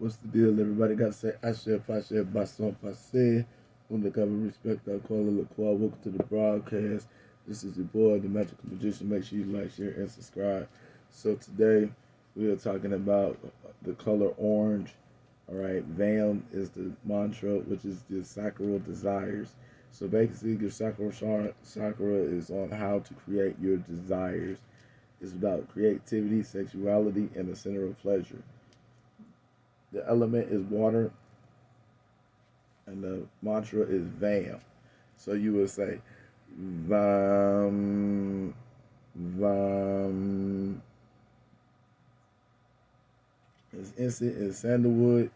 What's the deal? Everybody got to say, Ashe, Pashe, Basson, Passe. Undercover respect, I call it LaQual. Welcome to the broadcast. This is your boy, the Magical Magician. Make sure you like, share, and subscribe. So today, we are talking about the color orange. All right, VAM is the mantra, which is the sacral desires. So basically, your sacral chakra is on how to create your desires. It's about creativity, sexuality, and the center of pleasure. The element is water, and the mantra is VAM. So you would say VAM, VAM. It's instant and sandalwood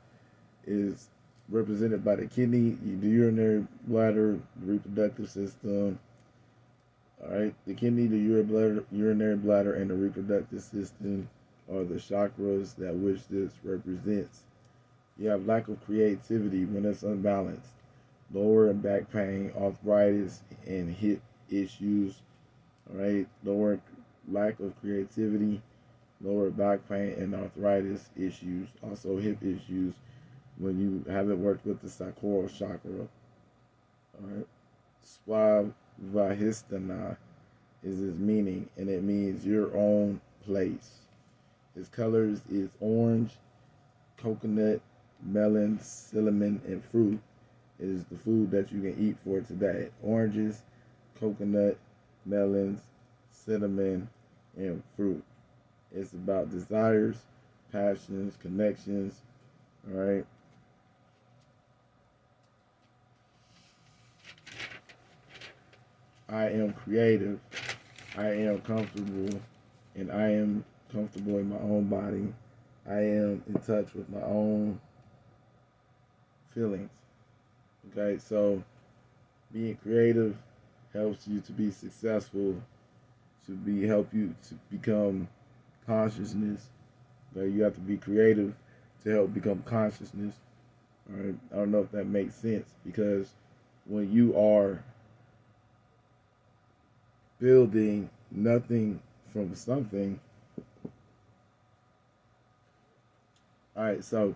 is represented by the kidney, the urinary bladder, the reproductive system. All right, the kidney, the urinary bladder, and the reproductive system are the chakras that which this represents. You have lack of creativity when it's unbalanced. Lower and back pain, arthritis, and hip issues. All right, lack of creativity, lower back pain, and arthritis issues. Also hip issues when you haven't worked with the sacral chakra. All right, Swavahistana is its meaning, and it means your own place. Its colors is orange, coconut, melon, cinnamon, and fruit. It is the food that you can eat for today. Oranges, coconut, melons, cinnamon, and fruit. It's about desires, passions, connections. All right. I am creative. I am comfortable, and I am comfortable in my own body. I am in touch with my own feelings. Okay, so being creative helps you to be successful, help you to become consciousness. Okay, you have to be creative to help become consciousness. All right, I don't know if that makes sense, because when you are building nothing from something, all right, so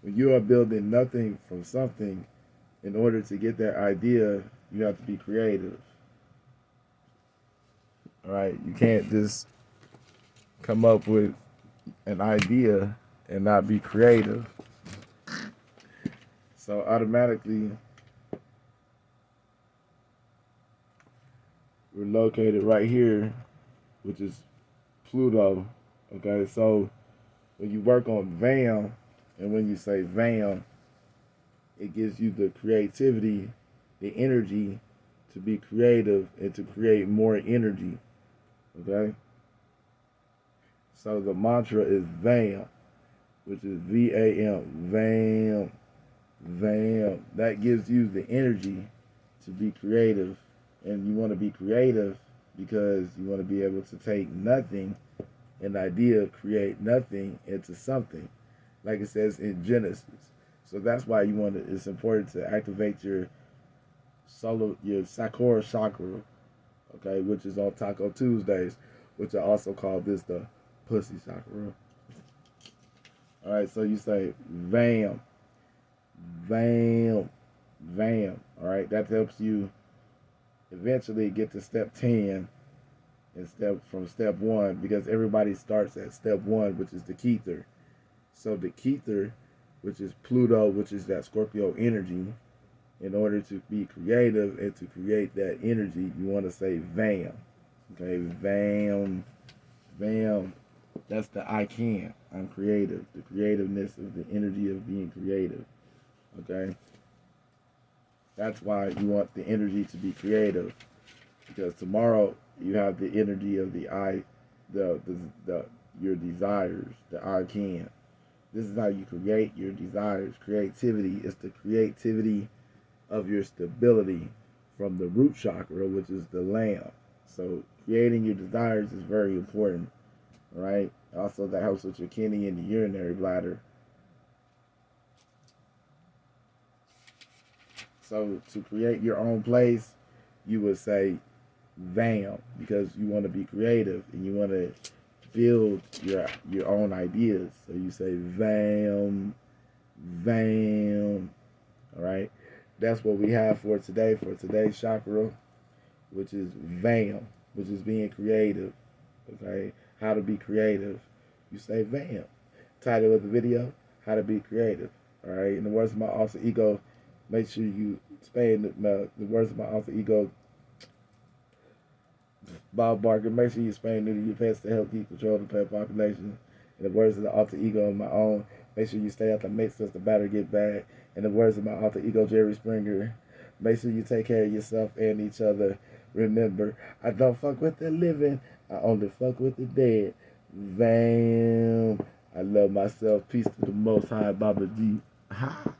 when you are building nothing from something, in order to get that idea, you have to be creative. All right, you can't just come up with an idea and not be creative. So automatically, we're located right here, which is Pluto. Okay, so when you work on VAM, and when you say VAM, it gives you the creativity, the energy to be creative and to create more energy. Okay? So the mantra is VAM, which is VAM. VAM. VAM. That gives you the energy to be creative. And you want to be creative because you want to be able to take nothing, an idea, create nothing into something, like it says in Genesis. So that's why it's important to activate your Sakura chakra, okay, which is on Taco Tuesdays, which I also call this the pussy chakra. All right, so you say VAM, VAM, VAM. All right, that helps you eventually get to step 10 from step 1, because everybody starts at step 1, which is the Kether. So the Kether, which is Pluto, which is that Scorpio energy, in order to be creative and to create that energy, you want to say VAM. Okay, VAM, VAM. That's the I can. I'm creative. The creativeness of the energy of being creative. Okay? That's why you want the energy to be creative. Because tomorrow you have the energy of the I, your desires, the I can. This is how you create your desires. Creativity is the creativity of your stability from the root chakra, which is the lamb. So creating your desires is very important, right? Also, that helps with your kidney and the urinary bladder. So to create your own place, you would say VAM, because you want to be creative and you want to build your own ideas. So you say vam, vam. All right. That's what we have for today, for today's chakra, which is vam, which is being creative. Okay. How to be creative. You say vam. Title of the video, how to be creative. All right. In the words of my alter ego, make sure you spay the words of my alter ego, Bob Barker, make sure you spay and neuter your pets to help keep control of the pet population. In the words of the alter ego of my own, make sure you stay out the mix because the battery get bad. In the words of my alter ego, Jerry Springer, make sure you take care of yourself and each other. Remember, I don't fuck with the living, I only fuck with the dead. Bam. I love myself. Peace to the Most High, Baba G. Ha.